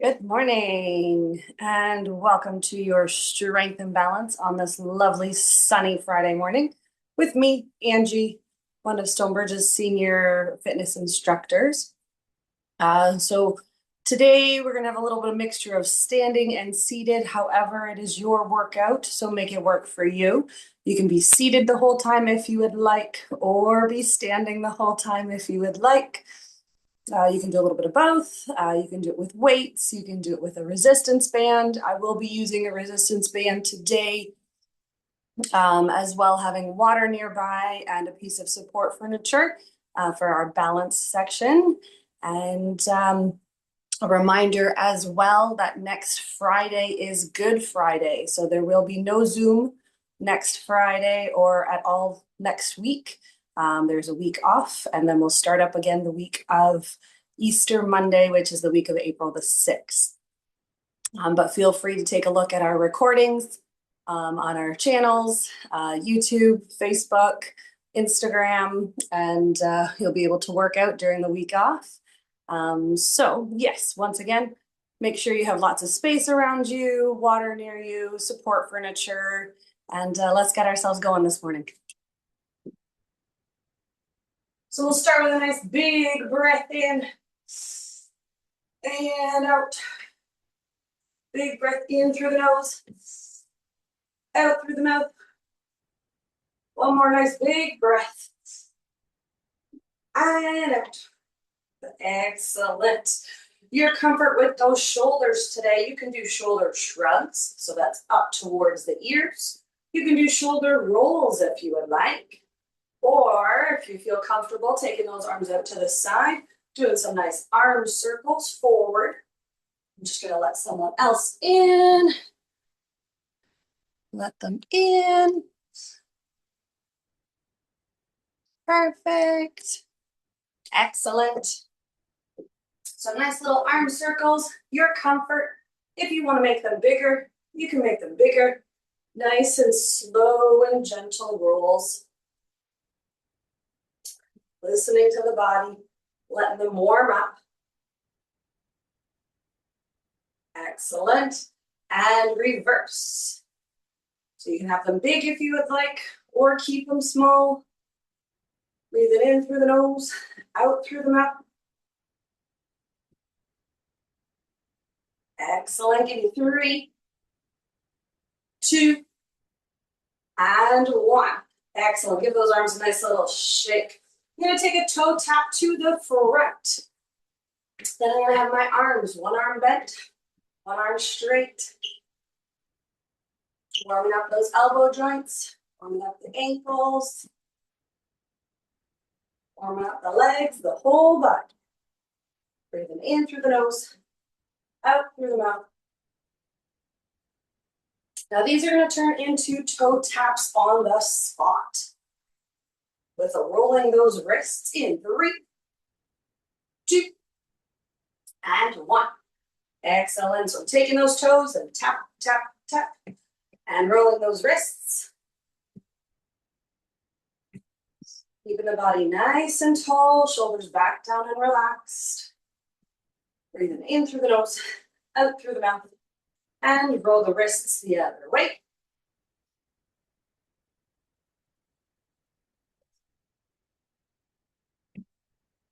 Good morning and welcome to your Strength and Balance on this lovely sunny Friday morning with me, Angie, one of Stonebridge's senior fitness instructors. So today we're going to have a little bit of mixture of standing and seated. However, it is your workout, so make it work for you. You can be seated the whole time if you would like, or be standing the whole time if you would like. You can do a little bit of both. You can do it with weights. You can do it with a resistance band. I will be using a resistance band today, as well having water nearby and a piece of support furniture for our balance section. And a reminder as well that next Friday is Good Friday. So there will be no Zoom next Friday or at all next week. There's a week off, and then we'll start up again the week of Easter Monday, which is the week of April the 6th. But feel free to take a look at our recordings on our channels, YouTube, Facebook, Instagram, and you'll be able to work out during the week off. So yes, once again, make sure you have lots of space around you, water near you, support furniture, and let's get ourselves going this morning. So we'll start with a nice big breath in and out. Big breath in through the nose, out through the mouth. One more nice big breath. And out. Excellent. Your comfort with those shoulders today, you can do shoulder shrugs, so that's up towards the ears. You can do shoulder rolls if you would like. Or if you feel comfortable, taking those arms out to the side, doing some nice arm circles forward. I'm just going to let someone else in. Let them in. Perfect. Excellent. So nice little arm circles, your comfort. If you want to make them bigger, you can make them bigger. Nice and slow and gentle rolls. Listening to the body, letting them warm up. Excellent. And reverse. So you can have them big if you would like, or keep them small. Breathing in through the nose, out through the mouth. Excellent. Give me 3, 2, and 1. Excellent. Give those arms a nice little shake. I'm going to take a toe tap to the front. Then I'm going to have my arms, one arm bent, one arm straight. Warming up those elbow joints, warming up the ankles, warming up the legs, the whole body. Breathing in through the nose, out through the mouth. Now these are going to turn into toe taps on the spot. With a rolling those wrists in 3, 2, and 1. Excellent. So taking those toes and tap, tap, tap, and rolling those wrists. Keeping the body nice and tall, shoulders back down and relaxed. Breathing in through the nose, out through the mouth, and roll the wrists the other way.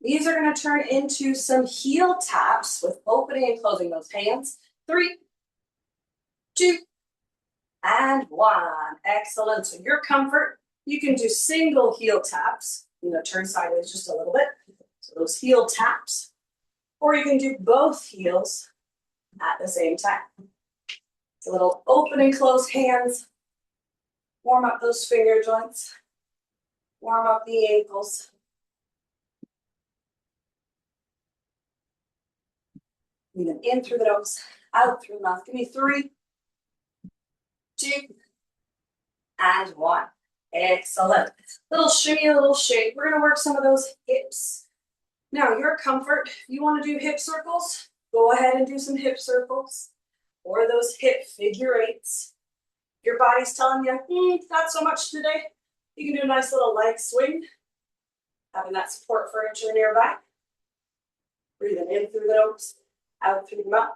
These are going to turn into some heel taps with opening and closing those hands. 3, 2, and 1. Excellent. So your comfort, you can do single heel taps. Turn sideways just a little bit. So those heel taps. Or you can do both heels at the same time. It's a little open and close hands. Warm up those finger joints. Warm up the ankles. Breathing in through the nose, out through the mouth. Give me 3, 2, and 1. Excellent. Little shimmy, a little shake. We're going to work some of those hips. Now, your comfort, if you want to do hip circles, go ahead and do some hip circles. Or those hip figure 8s. Your body's telling you, not so much today. You can do a nice little leg swing. Having that support furniture nearby. Breathing in through the nose, out through the mouth.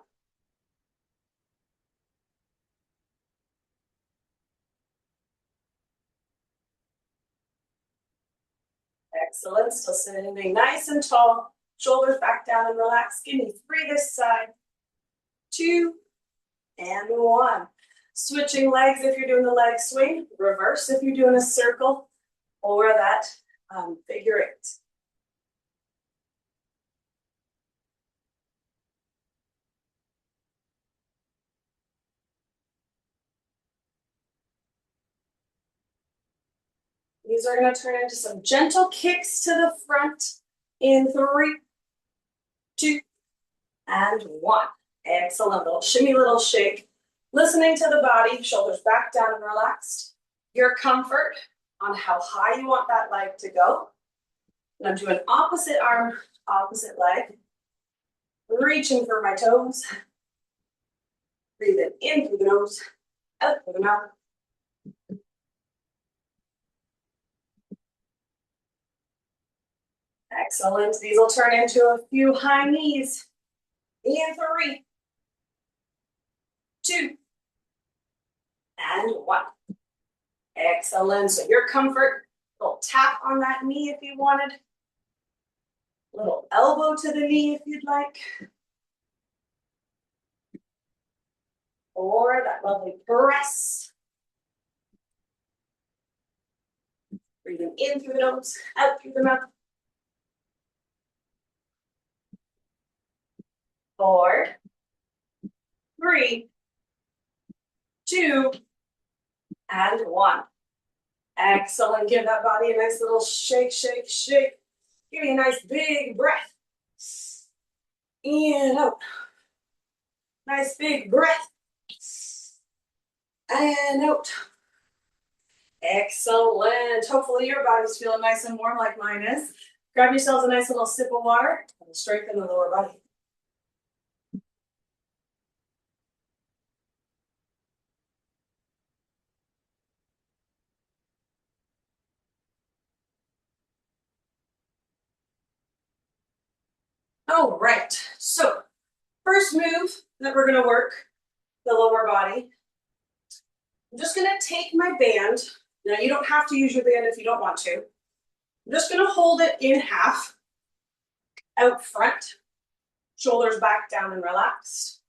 Excellent. Still sitting nice and tall. Shoulders back down and relax. Give me 3 this side. 2 and 1. Switching legs if you're doing the leg swing. Reverse if you're doing a circle or that figure 8. These are going to turn into some gentle kicks to the front in 3, 2, and 1. Excellent. Little shimmy, little shake. Listening to the body, shoulders back down and relaxed. Your comfort on how high you want that leg to go. And I'm doing opposite arm, opposite leg. Reaching for my toes. Breathing in through the nose, out through the mouth. Excellent. These will turn into a few high knees. In 3, 2, and 1. Excellent. So your comfort, little tap on that knee if you wanted. Little elbow to the knee if you'd like. Or that lovely press. Breathing in through the nose, out through the mouth. 4, 3, 2, and 1. Excellent. Give that body a nice little shake, shake, shake. Give me a nice big breath. In, out. Nice big breath. And out. Excellent. Hopefully your body's feeling nice and warm like mine is. Grab yourselves a nice little sip of water and strengthen the lower body. All right. So first move that we're going to work the lower body. I'm just going to take my band. Now you don't have to use your band if you don't want to. I'm just going to hold it in half out front. Shoulders back down and relaxed.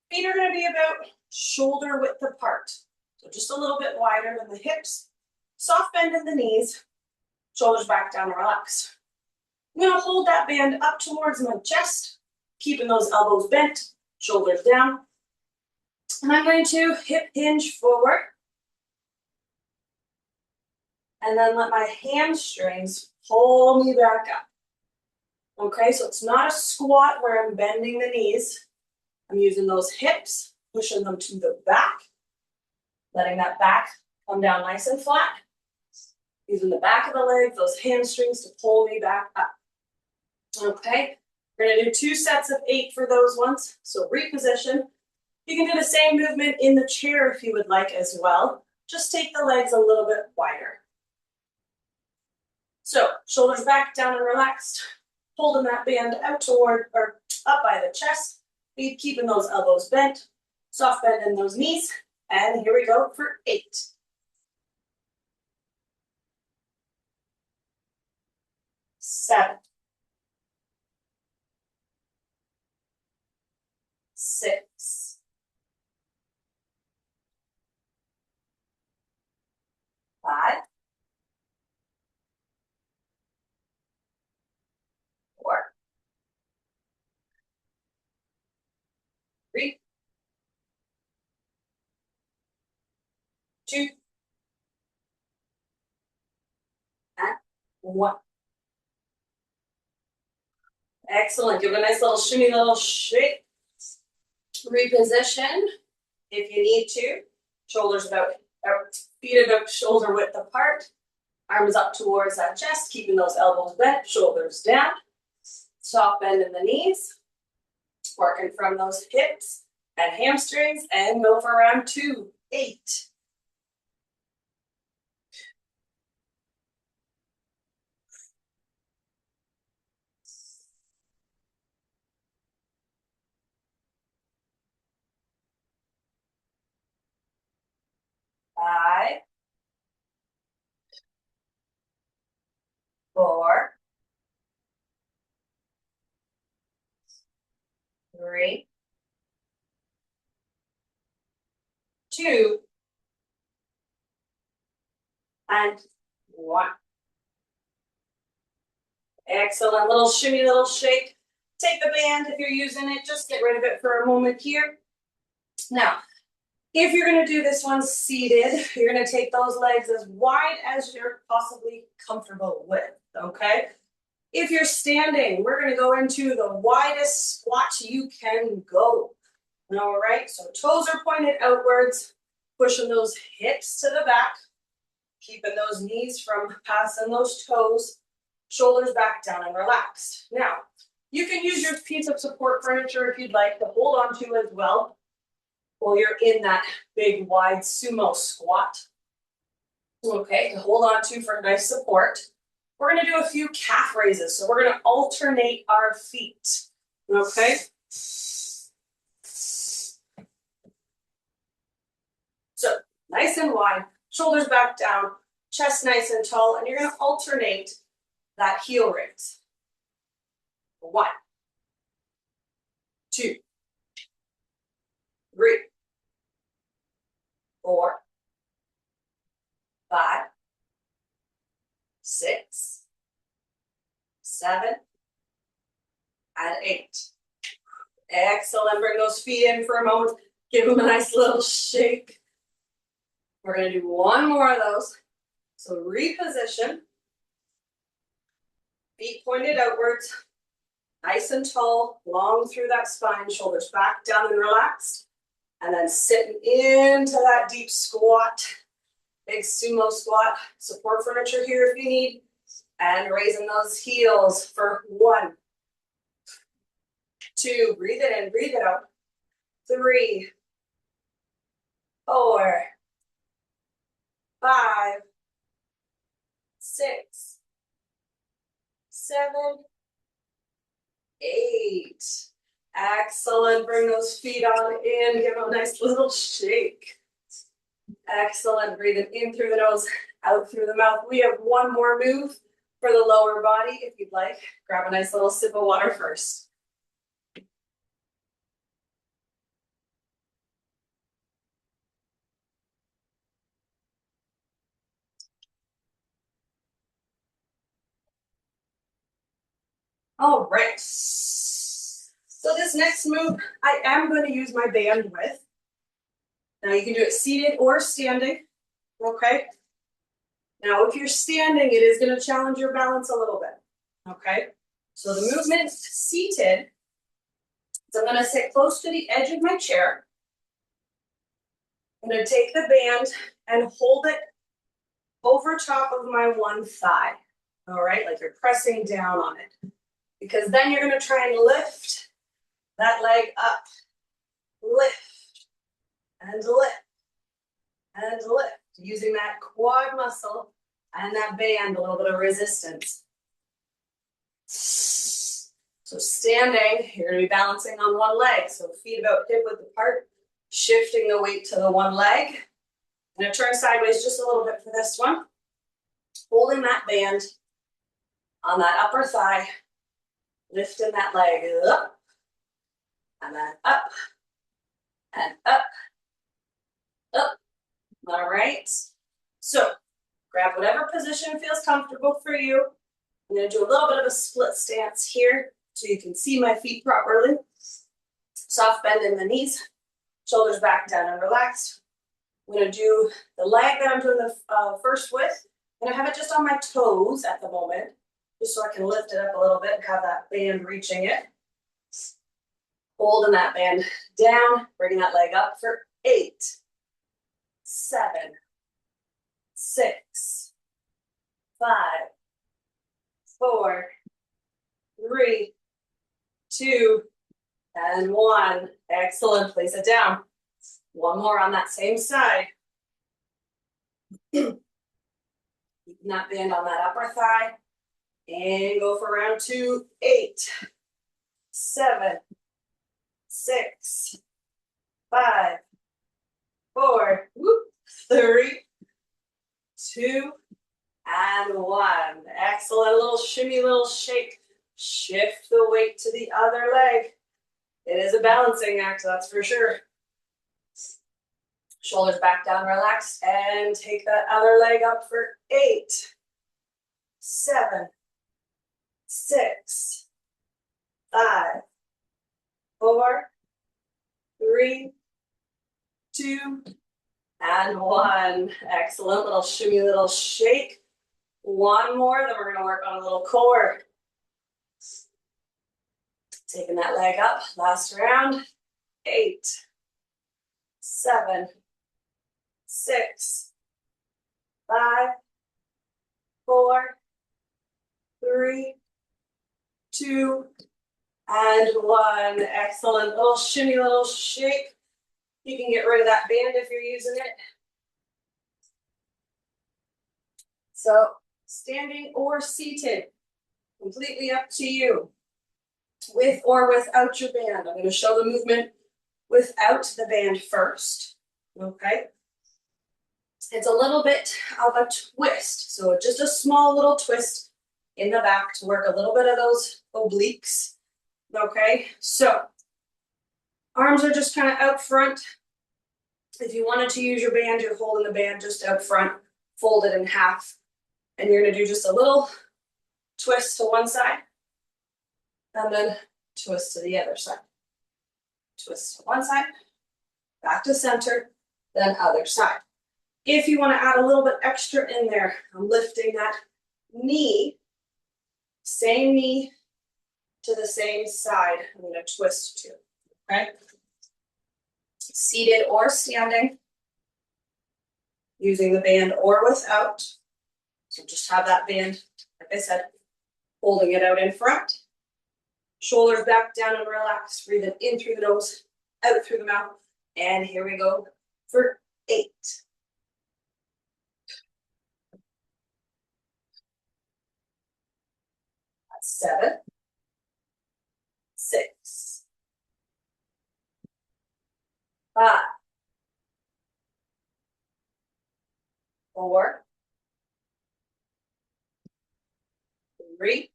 Feet are going to be about shoulder width apart. So just a little bit wider than the hips. Soft bend in the knees. Shoulders back down and relaxed. I'm going to hold that band up towards my chest, keeping those elbows bent, shoulders down. And I'm going to hip hinge forward. And then let my hamstrings pull me back up. Okay, so it's not a squat where I'm bending the knees. I'm using those hips, pushing them to the back, letting that back come down nice and flat. Using the back of the legs, those hamstrings to pull me back up. Okay, we're going to do 2 sets of 8 for those ones. So reposition. You can do the same movement in the chair if you would like as well. Just take the legs a little bit wider. So shoulders back down and relaxed. Holding that band out toward or up by the chest. Keeping those elbows bent. Soft bend in those knees. And here we go for 8. 7. 6. 5. 4. 3. 2. And 1. Excellent. Give it a nice little shimmy, little shake. Reposition if you need to. Shoulders about, feet about shoulder width apart. Arms up towards that chest, keeping those elbows bent, shoulders down. Soft bend in the knees. Working from those hips and hamstrings and go for round 2. 8. 5. 4. 3, 2, and 1. Excellent. Little shimmy, little shake. Take the band if you're using it. Just get rid of it for a moment here. Now, if you're going to do this one seated, you're going to take those legs as wide as you're possibly comfortable with, okay? If you're standing, we're going to go into the widest squat you can go. All right, so toes are pointed outwards, pushing those hips to the back, keeping those knees from passing those toes, shoulders back down and relaxed. Now, you can use your piece of support furniture if you'd like to hold on to as well while you're in that big wide sumo squat. Okay, to hold on to for nice support. We're going to do a few calf raises, so we're going to alternate our feet. Okay. So nice and wide, shoulders back down, chest nice and tall, and you're going to alternate that heel raise. 1, 2, 3, 4, 5, 6, 7, and 8. Excellent. Bring those feet in for a moment. Give them a nice little shake. We're going to do one more of those. So reposition. Feet pointed outwards. Nice and tall, long through that spine, shoulders back down and relaxed. And then sitting into that deep squat, big sumo squat. Support furniture here if you need. And raising those heels for 1, 2, breathe it in, breathe it out. 3, 4, 5, 6, 7, 8. Excellent. Bring those feet on in. Give them a nice little shake. Excellent. Breathing in through the nose, out through the mouth. We have one more move for the lower body. If you'd like, grab a nice little sip of water first. All right. So this next move, I am going to use my band with. Now you can do it seated or standing, okay? Now if you're standing, it is going to challenge your balance a little bit, okay? So the movement seated, so I'm going to sit close to the edge of my chair. I'm going to take the band and hold it over top of my one thigh, all right? Like you're pressing down on it. Because then you're going to try and lift that leg up. Lift and lift and lift. Using that quad muscle and that band, a little bit of resistance. So standing, you're going to be balancing on one leg. So feet about hip width apart, shifting the weight to the one leg. I'm going to turn sideways just a little bit for this one. Holding that band on that upper thigh. Lifting that leg up, and then up, and up, up. All right. So grab whatever position feels comfortable for you. I'm going to do a little bit of a split stance here so you can see my feet properly. Soft bend in the knees, shoulders back down and relaxed. I'm going to do the leg that I'm doing the first with. I'm going to have it just on my toes at the moment, just so I can lift it up a little bit and have that band reaching it. Holding that band down, bringing that leg up for 8, 7, 6, 5, 4, 3, 2, and 1. Excellent. Place it down. One more on that same side. Keeping that band on that upper thigh. And go for round 2. 8, 7, 6, 5, 4, 3, 2, and 1. Excellent. A little shimmy, little shake. Shift the weight to the other leg. It is a balancing act, that's for sure. Shoulders back down, relaxed, and take that other leg up for 8, 7, 6, 5, 4, 3, 2, and 1. Excellent. Little shimmy, little shake. One more, then we're going to work on a little core. Taking that leg up, last round. 8, 7, 6, 5, 4, 3, 2, and 1. Excellent. Little shimmy, little shake. You can get rid of that band if you're using it. So standing or seated, completely up to you. With or without your band. I'm going to show the movement without the band first. Okay. It's a little bit of a twist. So just a small little twist in the back to work a little bit of those obliques. Okay. So arms are just kind of out front. If you wanted to use your band, you're holding the band just out front, fold it in half. And you're going to do just a little twist to one side. And then twist to the other side. Twist to one side, back to center, then other side. If you want to add a little bit extra in there, I'm lifting that knee, same knee to the same side. I'm going to twist to, okay? Seated or standing, using the band or without. So just have that band, like I said, holding it out in front. Shoulders back down and relax. Breathing in through the nose, out through the mouth. And here we go for 8. 7, 6, 5, 4, 3,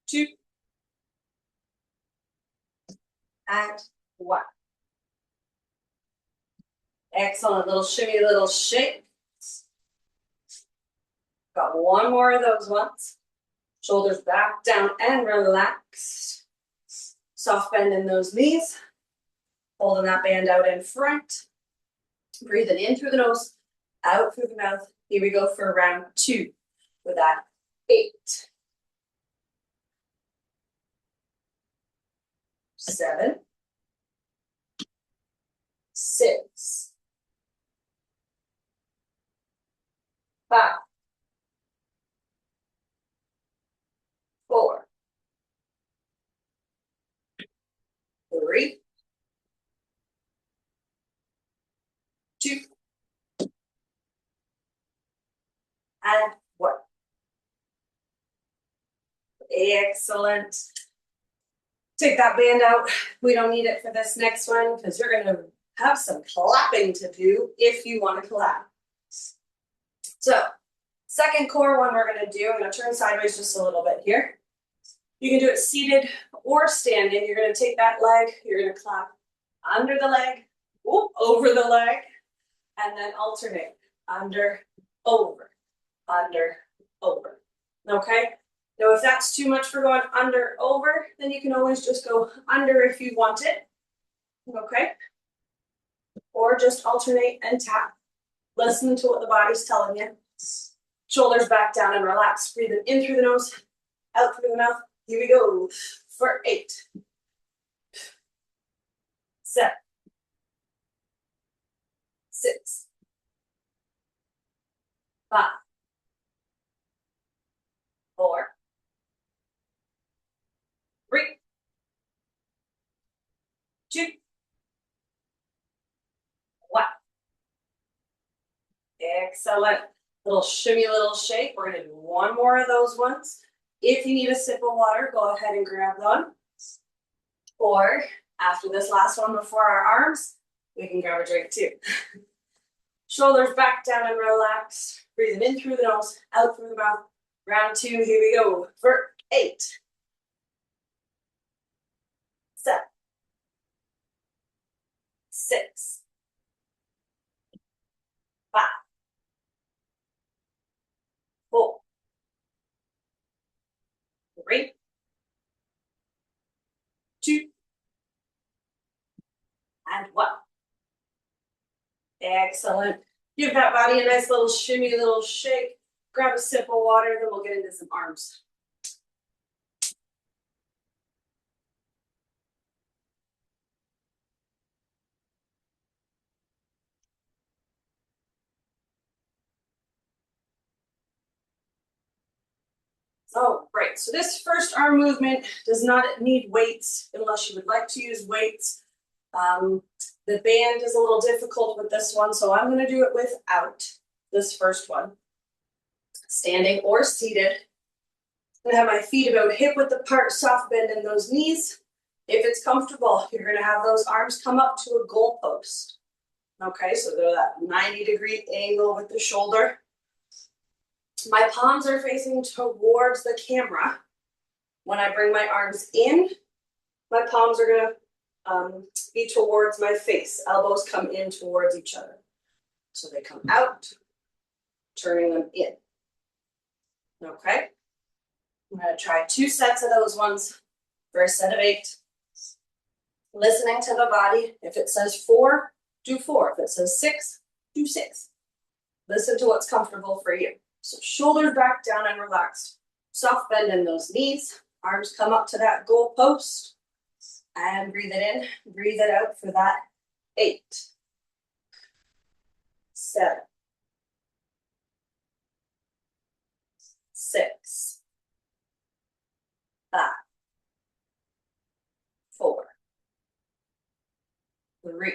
2, and 1. Excellent. Little shimmy, little shake. Got one more of those ones. Shoulders back down and relaxed. Soft bend in those knees. Holding that band out in front. Breathing in through the nose, out through the mouth. Here we go for round 2 with that 8, 7, 6, 5, 4, 3, 2, and 1. Excellent. Take that band out. We don't need it for this next one because you're going to have some clapping to do if you want to clap. So, second core one we're going to do, I'm going to turn sideways just a little bit here. You can do it seated or standing. You're going to take that leg, you're going to clap under the leg, over the leg, and then alternate under, over, under, over. Okay? Now, if that's too much for going under, over, then you can always just go under if you want it. Okay? Or just alternate and tap. Listen to what the body's telling you. Shoulders back down and relax. Breathing in through the nose, out through the mouth. Here we go for 8, 7, 6, 5, 4, 3, 2, 1. Excellent. Little shimmy, little shake. We're going to do one more of those ones. If you need a sip of water, go ahead and grab one. Or after this last one before our arms, we can grab a drink too. Shoulders back down and relaxed. Breathing in through the nose, out through the mouth. Round 2, here we go for 8, 7, 6, 5, 4, 3, 2, and 1. Excellent. Give that body a nice little shimmy, little shake. Grab a sip of water, then we'll get into some arms. So, great. So this first arm movement does not need weights unless you would like to use weights. The band is a little difficult with this one, so I'm going to do it without this first one. Standing or seated. I'm going to have my feet about hip width apart, soft bend in those knees. If it's comfortable, you're going to have those arms come up to a goal post. Okay, so they're that 90-degree angle with the shoulder. My palms are facing towards the camera. When I bring my arms in, my palms are going to be towards my face. Elbows come in towards each other. So they come out, turning them in. Okay. I'm going to try 2 sets of those ones for a set of 8. Listening to the body. If it says 4, do 4. If it says 6, do 6. Listen to what's comfortable for you. So shoulders back down and relaxed. Soft bend in those knees. Arms come up to that goal post. And breathe it in. Breathe it out for that 8, 7, 6, 5, 4, 3,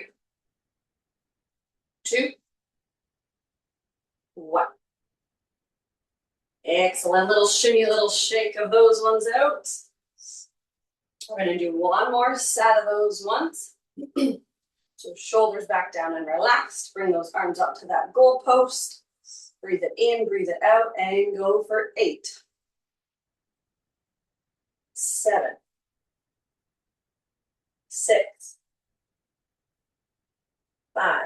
2, 1. Excellent. Little shimmy, little shake of those ones out. We're going to do one more set of those ones. So shoulders back down and relaxed. Bring those arms up to that goal post. Breathe it in, breathe it out, and go for 8, 7, 6, 5,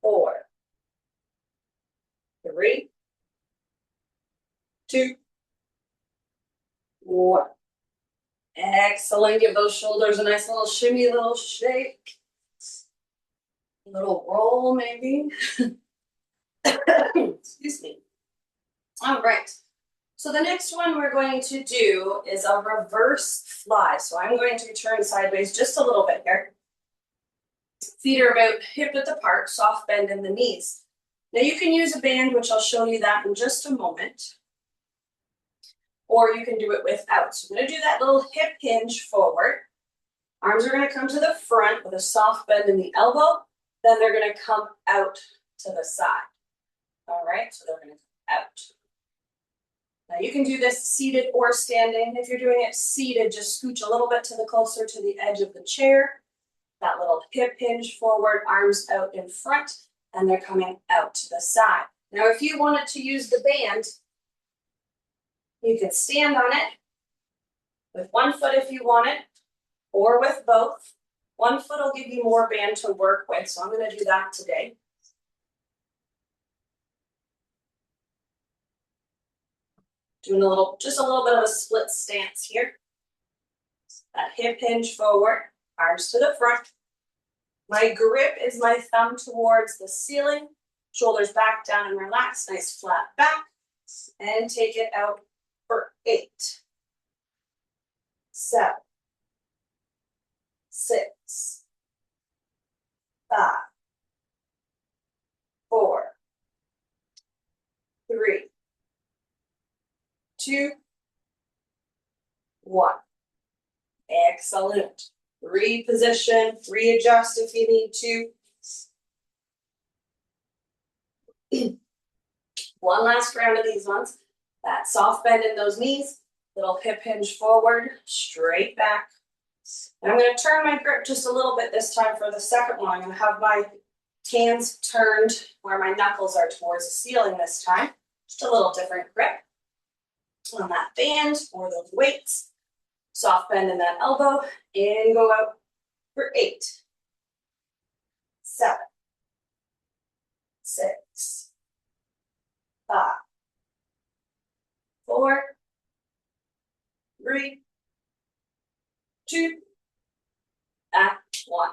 4, 3, 2, 1. Excellent. Give those shoulders a nice little shimmy, little shake. A little roll, maybe. Excuse me. All right. So the next one we're going to do is a reverse fly. So I'm going to turn sideways just a little bit here. Feet are about hip width apart, soft bend in the knees. Now you can use a band, which I'll show you that in just a moment. Or you can do it without. So I'm going to do that little hip hinge forward. Arms are going to come to the front with a soft bend in the elbow. Then they're going to come out to the side. All right, so they're going to come out. Now you can do this seated or standing. If you're doing it seated, just scooch a little bit to the closer to the edge of the chair. That little hip hinge forward, arms out in front, and they're coming out to the side. Now if you wanted to use the band, you can stand on it with one foot if you want it, or with both. One foot will give you more band to work with, so I'm going to do that today. Doing just a little bit of a split stance here. That hip hinge forward, arms to the front. My grip is my thumb towards the ceiling, shoulders back down and relaxed, nice flat back, and take it out for 8, 7, 6, 5, 4, 3, 2, 1. Excellent. Reposition, readjust if you need to. One last round of these ones. That soft bend in those knees, little hip hinge forward, straight back. And I'm going to turn my grip just a little bit this time for the second one. I'm going to have my hands turned where my knuckles are towards the ceiling this time. Just a little different grip on that band or those weights. Soft bend in that elbow and go out for 8, 7, 6, 5, 4, 3, 2, and 1.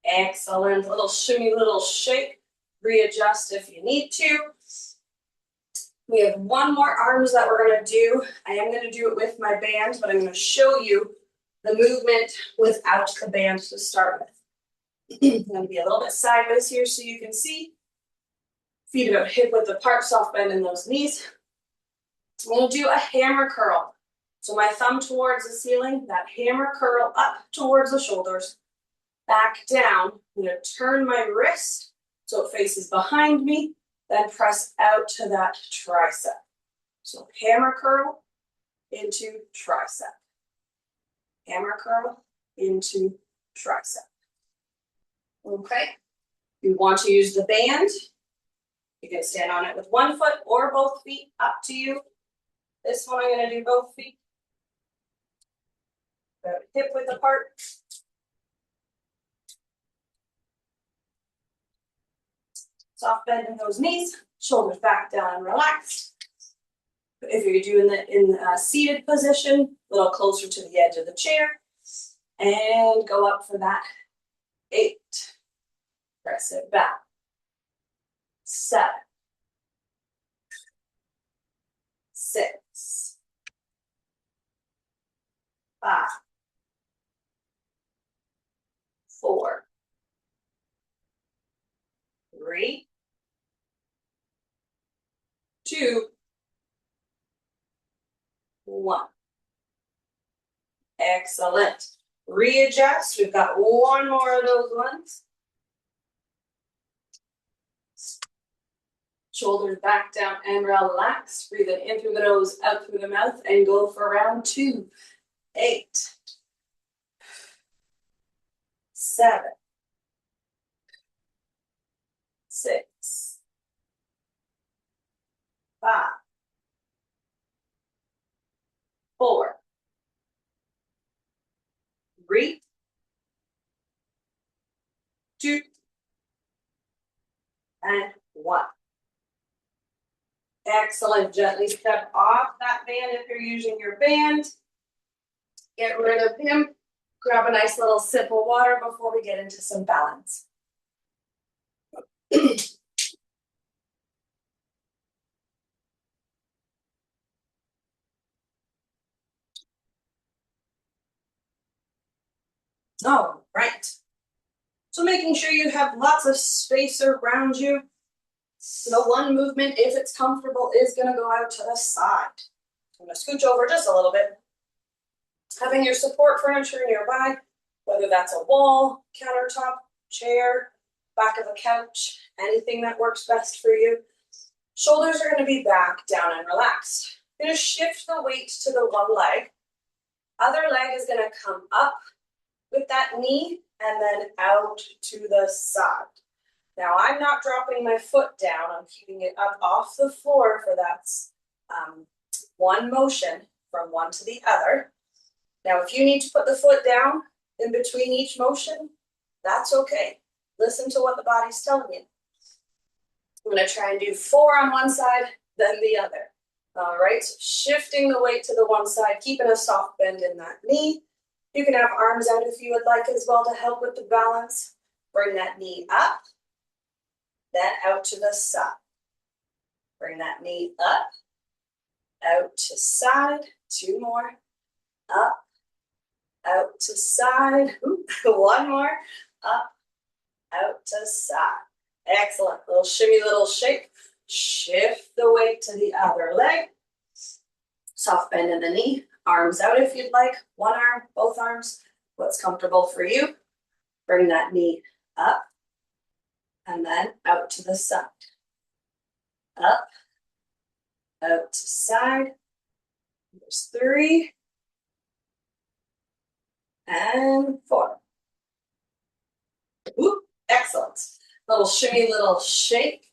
Excellent. Little shimmy, little shake. Readjust if you need to. We have one more arms that we're going to do. I am going to do it with my band, but I'm going to show you the movement without the band to start with. I'm going to be a little bit sideways here so you can see. Feet about hip width apart, soft bend in those knees. I'm going to do a hammer curl. So my thumb towards the ceiling, that hammer curl up towards the shoulders, back down. I'm going to turn my wrist so it faces behind me, then press out to that tricep. So hammer curl into tricep. Hammer curl into tricep. Okay. If you want to use the band, you can stand on it with one foot or both feet, up to you. This one I'm going to do both feet. About hip width apart. Soft bend in those knees, shoulders back down and relaxed. If you're doing it in a seated position, a little closer to the edge of the chair. And go up for that. 8. Press it back. 7. 6. 5. 4. 3. 2. 1. Excellent. Readjust. We've got one more of those ones. Shoulders back down and relax. Breathe it in through the nose, out through the mouth, and go for round 2. 8. 7. 6. 5. 4. 3. 2. And 1. Excellent. Gently step off that band if you're using your band. Get rid of him. Grab a nice little sip of water before we get into some balance. All right. So making sure you have lots of space around you. The one movement, if it's comfortable, is going to go out to the side. I'm going to scooch over just a little bit. Having your support furniture nearby, whether that's a wall, countertop, chair, back of a couch, anything that works best for you. Shoulders are going to be back, down, and relaxed. You're going to shift the weight to the one leg. Other leg is going to come up with that knee and then out to the side. Now I'm not dropping my foot down. I'm keeping it up off the floor for that one motion from one to the other. Now if you need to put the foot down in between each motion, that's okay. Listen to what the body's telling you. I'm going to try and do 4 on one side, then the other. All right, so shifting the weight to the one side, keeping a soft bend in that knee. You can have arms out if you would like as well to help with the balance. Bring that knee up, then out to the side. Bring that knee up, out to side. 2 more. Up, out to side. Ooh, 1 more. Up, out to side. Excellent. Little shimmy, little shake. Shift the weight to the other leg. Soft bend in the knee. Arms out if you'd like. 1 arm, both arms. What's comfortable for you. Bring that knee up and then out to the side. Up, out to side. There's 3 and 4. Ooh, excellent. Little shimmy, little shake.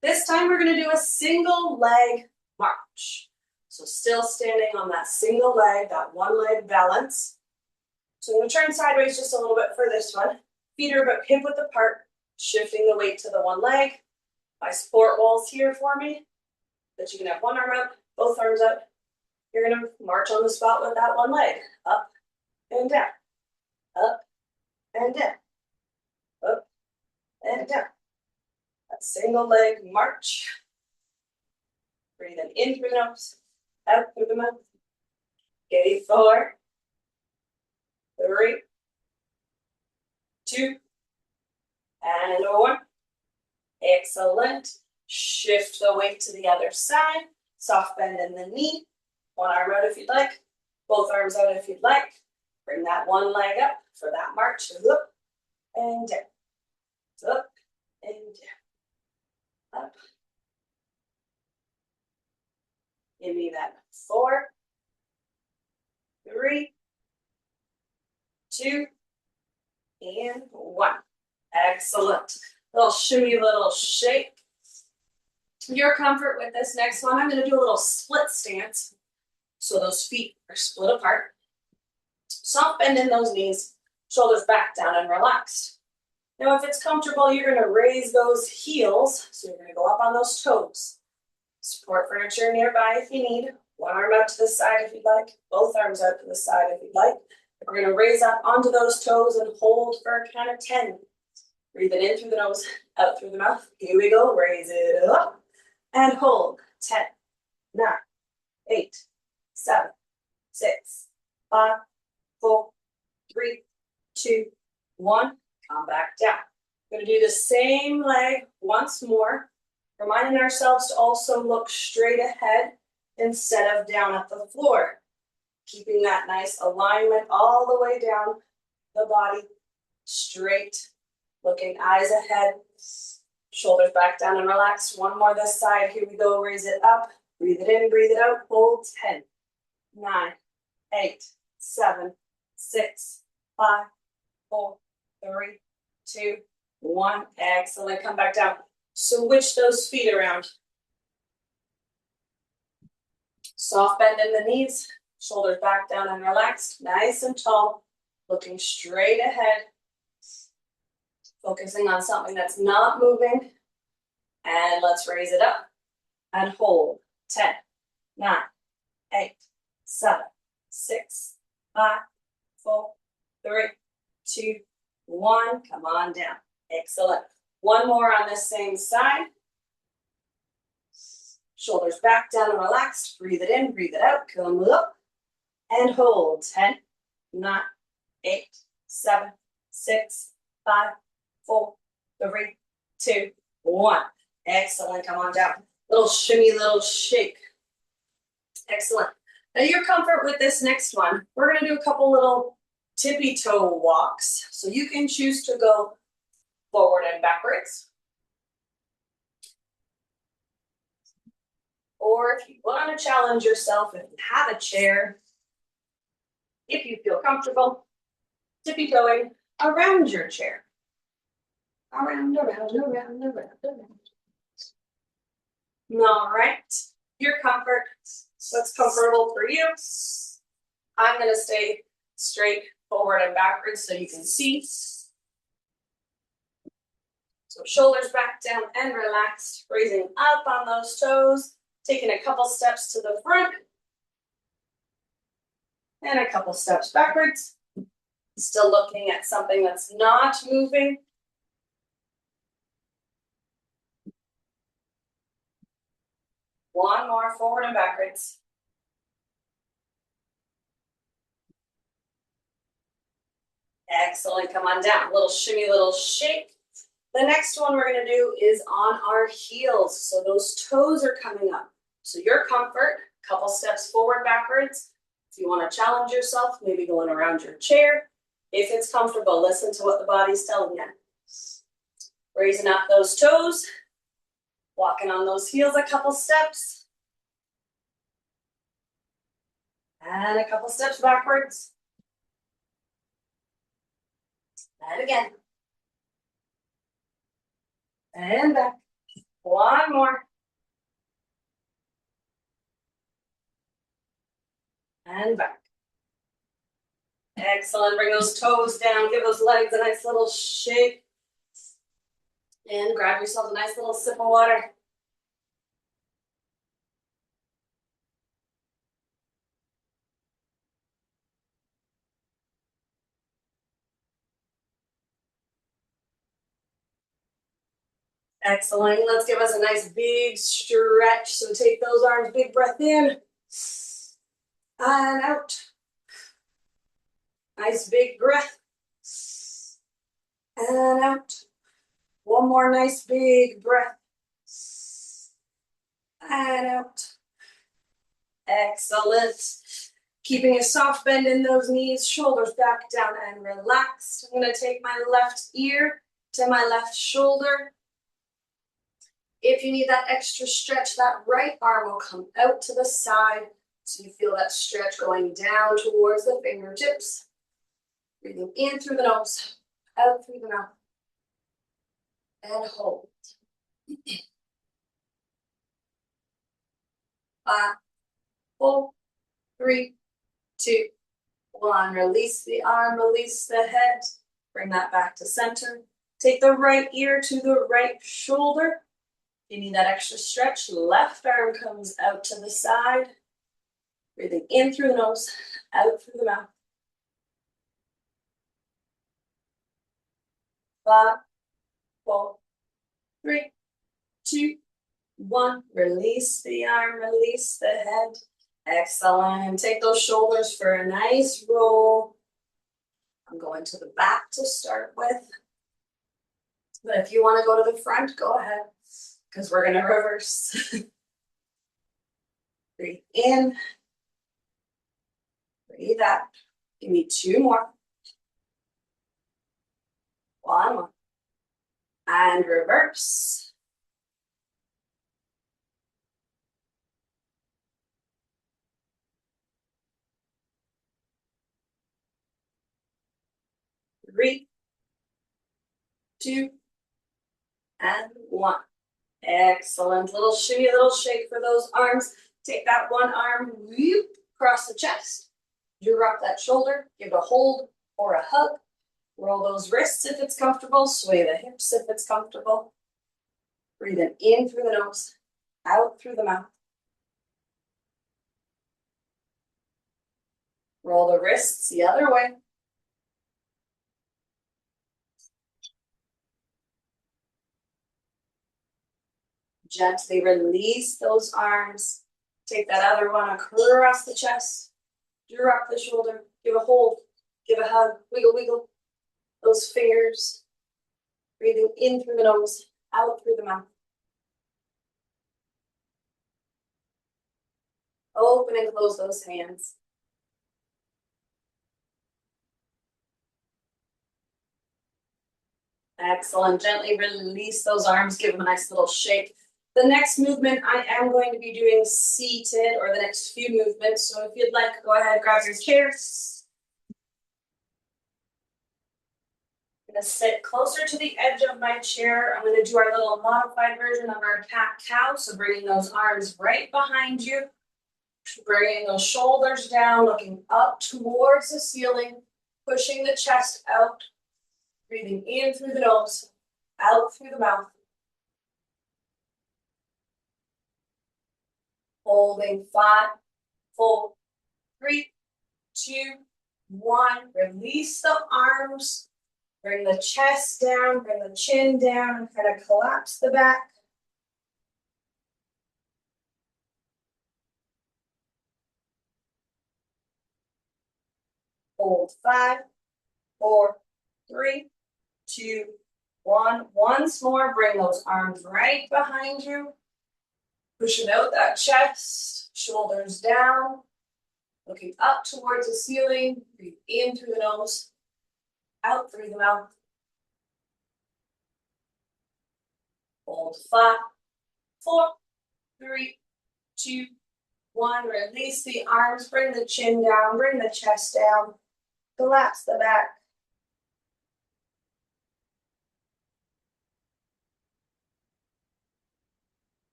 This time we're going to do a single leg march. So still standing on that single leg, that one leg balance. So I'm going to turn sideways just a little bit for this one. Feet are about hip width apart, shifting the weight to the one leg. My support walls here for me, that you can have one arm out, both arms out. You're going to march on the spot with that one leg. Up and down, up and down, up and down. That single leg march. Breathing in through the nose, out through the mouth. Okay, 4, 3, 2, and 1. Excellent. Shift the weight to the other side. Soft bend in the knee. One arm out if you'd like. Both arms out if you'd like. Bring that one leg up for that march. Up and down. Up and down. Up. Give me that. 4, 3, 2, and 1. Excellent. Little shimmy, little shake. Your comfort with this next one, I'm going to do a little split stance. So those feet are split apart. Soft bend in those knees, shoulders back down and relaxed. Now if it's comfortable, you're going to raise those heels. So you're going to go up on those toes. Support furniture nearby if you need. One arm out to the side if you'd like. Both arms out to the side if you'd like. We're going to raise up onto those toes and hold for a count of 10. Breathe it in through the nose, out through the mouth. Here we go. Raise it up and hold. 10, 9, 8, 7, 6, 5, 4, 3, 2, 1. Come back down. We're going to do the same leg once more. Reminding ourselves to also look straight ahead instead of down at the floor. Keeping that nice alignment all the way down the body, straight, looking eyes ahead, shoulders back down and relaxed. One more this side. Here we go. Raise it up. Breathe it in, breathe it out. Hold. 10, 9, 8, 7, 6, 5, 4, 3, 2, 1. Excellent. Come back down. Switch those feet around. Soft bend in the knees, shoulders back down and relaxed, nice and tall, looking straight ahead, focusing on something that's not moving, and let's raise it up and hold. 10, 9, 8, 7, 6, 5, 4, 3, 2, 1. Come on down. Excellent. One more on this same side. Shoulders back down and relaxed. Breathe it in, breathe it out. Come up and hold. 10, 9, 8, 7, 6, 5, 4, 3, 2, 1. Excellent. Come on down. Little shimmy, little shake. Excellent. Now your comfort with this next one, we're going to do a couple little tippy toe walks. So you can choose to go forward and backwards. Or if you want to challenge yourself, if you have a chair, if you feel comfortable, tippy-toeing around your chair. Around, around, around, around, around. All right, your comfort, what's comfortable for you. I'm going to stay straight forward and backwards so you can see. So shoulders back down and relaxed, raising up on those toes, taking a couple steps to the front, and a couple steps backwards. Still looking at something that's not moving. One more forward and backwards. Excellent, come on down. Little shimmy, little shake. The next one we're going to do is on our heels. So those toes are coming up. So your comfort, couple steps forward, backwards. If you want to challenge yourself, maybe going around your chair. If it's comfortable, listen to what the body's telling you. Raising up those toes, walking on those heels a couple steps. And a couple steps backwards. And again. And back. One more. and back. Excellent. Bring those toes down. Give those legs a nice little shake. And grab yourself a nice little sip of water. Excellent. Let's give us a nice big stretch. So take those arms, big breath in and out. Nice big breath and out. One more nice big breath and out. Excellent. Keeping a soft bend in those knees, shoulders back down and relaxed. I'm going to take my left ear to my left shoulder. If you need that extra stretch, that right arm will come out to the side. So you feel that stretch going down towards the fingertips. Breathing in through the nose, out through the mouth. And hold. 5, 4, 3, 2, 1. Release the arm, release the head. Bring that back to center. Take the right ear to the right shoulder. If you need that extra stretch, left arm comes out to the side. Breathing in through the nose, out through the mouth. 5, 4, 3, 2, 1. Release the arm, release the head. Excellent. Take those shoulders for a nice roll. I'm going to the back to start with. But if you want to go to the front, go ahead, because we're going to reverse. Breathe in. Breathe out. Give me 2 more. 1 more. And reverse. Three, 2, and 1. Excellent. Little shimmy, little shake for those arms. Take that one arm, whoop, across the chest. Drop that shoulder. Give it a hold or a hug. Roll those wrists if it's comfortable. Sway the hips if it's comfortable. Breathe in through the nose, out through the mouth. Roll the wrists the other way. Gently release those arms. Take that other one across the chest. Drop the shoulder. Give a hold. Give a hug. Wiggle, wiggle. Those fingers. Breathing in through the nose, out through the mouth. Open and close those hands. Excellent. Gently release those arms. Give them a nice little shake. The next movement I am going to be doing seated, or the next few movements. So if you'd like, go ahead, grab your chairs. I'm going to sit closer to the edge of my chair. I'm going to do our little modified version of our cat-cow. So bringing those arms right behind you. Bringing those shoulders down, looking up towards the ceiling. Pushing the chest out. Breathing in through the nose, out through the mouth. Holding 5, 4, 3, 2, 1. Release the arms. Bring the chest down, bring the chin down, and kind of collapse the back. Hold 5, 4, 3, 2, 1. Once more, bring those arms right behind you. Pushing out that chest, shoulders down. Looking up towards the ceiling. Breathe in through the nose, out through the mouth. Hold 5, 4, 3, 2, 1. Release the arms, bring the chin down, bring the chest down. Collapse the back.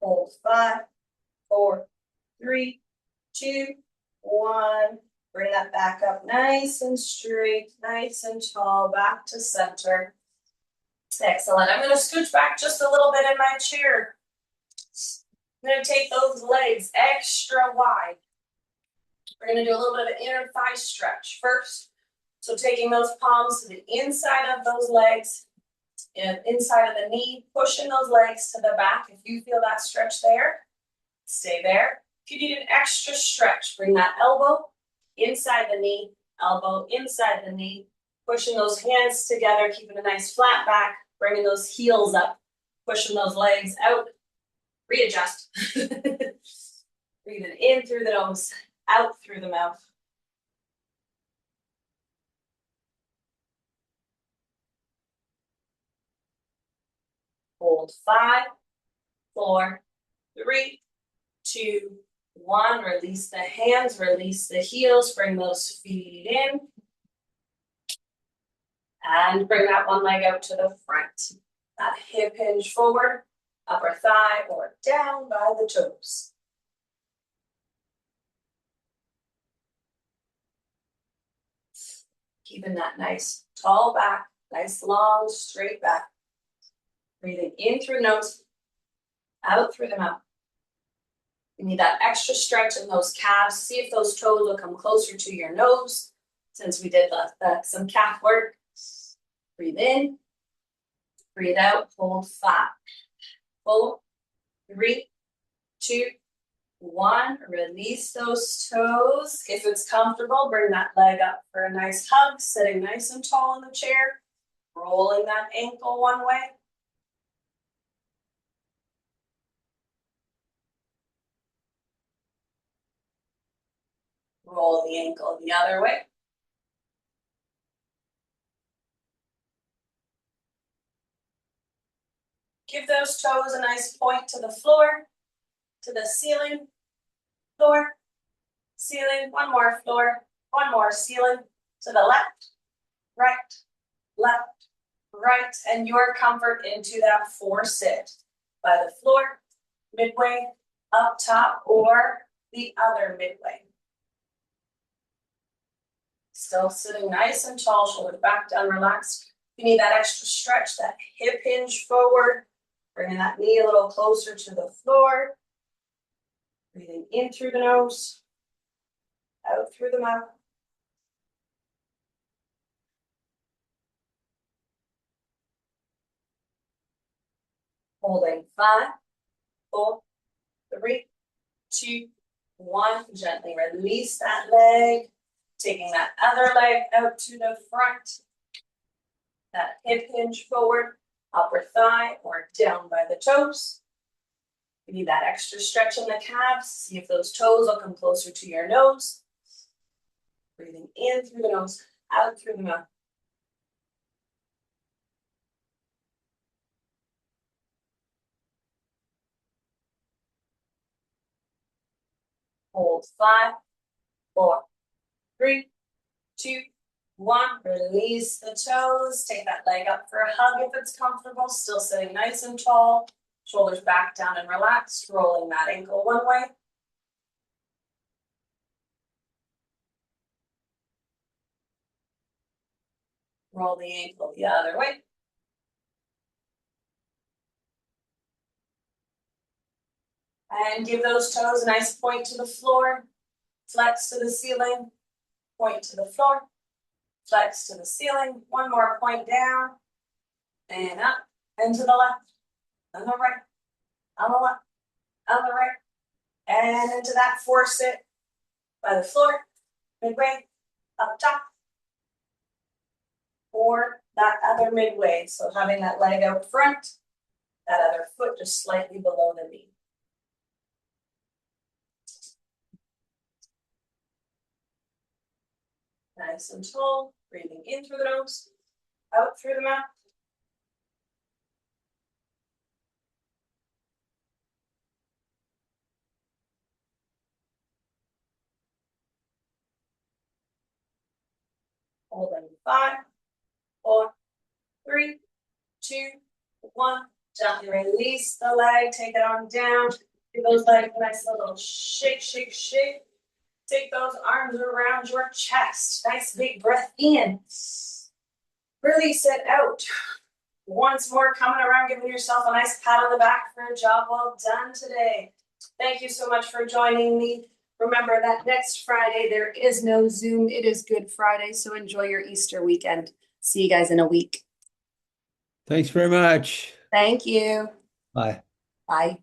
Hold 5, 4, 3, 2, 1. Bring that back up nice and straight, nice and tall, back to center. Excellent. I'm going to scooch back just a little bit in my chair. I'm going to take those legs extra wide. We're going to do a little bit of an inner thigh stretch first. So taking those palms to the inside of those legs, and inside of the knee, pushing those legs to the back. If you feel that stretch there, stay there. If you need an extra stretch, bring that elbow inside the knee, elbow inside the knee, pushing those hands together, keeping a nice flat back, bringing those heels up, pushing those legs out, readjust. Breathing in through the nose, out through the mouth. Hold 5, 4, 3, 2, 1. Release the hands, release the heels, bring those feet in. And bring that one leg out to the front. That hip hinge forward, upper thigh or down by the toes. Keeping that nice tall back, nice long straight back. Breathing in through the nose, out through the mouth. You need that extra stretch in those calves. See if those toes will come closer to your nose since we did some calf work. Breathe in, breathe out, hold 5, 4, 3, 2, 1. Release those toes. If it's comfortable, bring that leg up for a nice hug, sitting nice and tall in the chair, rolling that ankle one way. Roll the ankle the other way. Give those toes a nice point to the floor, to the ceiling, floor, ceiling, one more floor, one more ceiling, to the left, right, and your comfort into that 4 sit. By the floor, midway, up top, or the other midway. Still sitting nice and tall, shoulders back down, relaxed. You need that extra stretch, that hip hinge forward, bringing that knee a little closer to the floor. Breathing in through the nose, out through the mouth. Holding 5, 4, 3, 2, 1. Gently release that leg. Taking that other leg out to the front. That hip hinge forward, upper thigh or down by the toes. You need that extra stretch in the calves. See if those toes will come closer to your nose. Breathing in through the nose, out through the mouth. Hold 5, 4, 3, 2, 1. Release the toes. Take that leg up for a hug if it's comfortable. Still sitting nice and tall. Shoulders back down and relaxed. Rolling that ankle one way. Roll the ankle the other way. And give those toes a nice point to the floor. Flex to the ceiling. Point to the floor. Flex to the ceiling. One more point down. And up. And to the left. On the right. On the left. On the right. And into that 4 sit. By the floor. Midway. Up top. Or that other midway. So having that leg out front. That other foot just slightly below the knee. Nice and tall, breathing in through the nose, out through the mouth. Holding 5, 4, 3, 2, 1. Gently release the leg, take it on down. Give those legs a nice little shake, shake, shake. Take those arms around your chest. Nice big breath in. Release it out. Once more, coming around, giving yourself a nice pat on the back for a job well done today. Thank you so much for joining me. Remember that next Friday, there is no Zoom. It is Good Friday, so enjoy your Easter weekend. See you guys in a week. Thanks very much. Thank you. Bye. Bye.